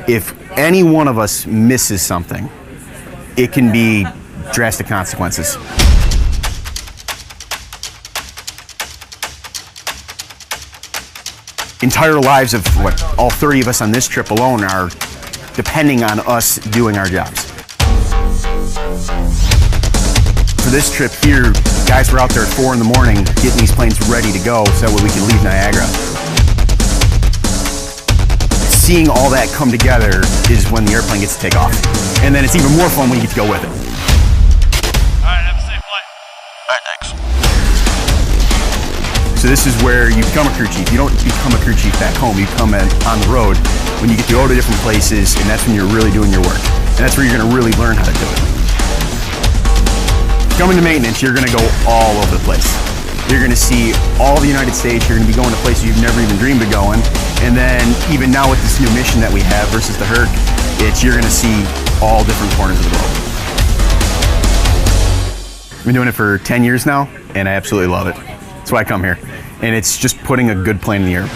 If any one of us misses something, it can be drastic consequences. Entire lives of all 30 of us on this trip alone are depending on us doing our jobs. For this trip here, guys were out there at 4 in the morning getting these planes ready to go so that way we could leave Niagara. Seeing all that come together is when the airplane gets to take off. And then it's even more fun when you get to go with it. All right, have a safe flight. All right, thanks. So this is where you become a crew chief. You don't become a crew chief back home. You come on the road when you get to go to different places, and that's when you're really doing your work. And that's where you're gonna really learn how to do it. Coming to maintenance, you're gonna go all over the place. You're gonna see all the United States. You're gonna be going to places you've never even dreamed of going. And then even now with this new mission that we have versus the Herc, you're gonna see all different corners of the globe. I've been doing it for 10 years now, and I absolutely love it. That's why I come here. And it's just putting a good plane in the air.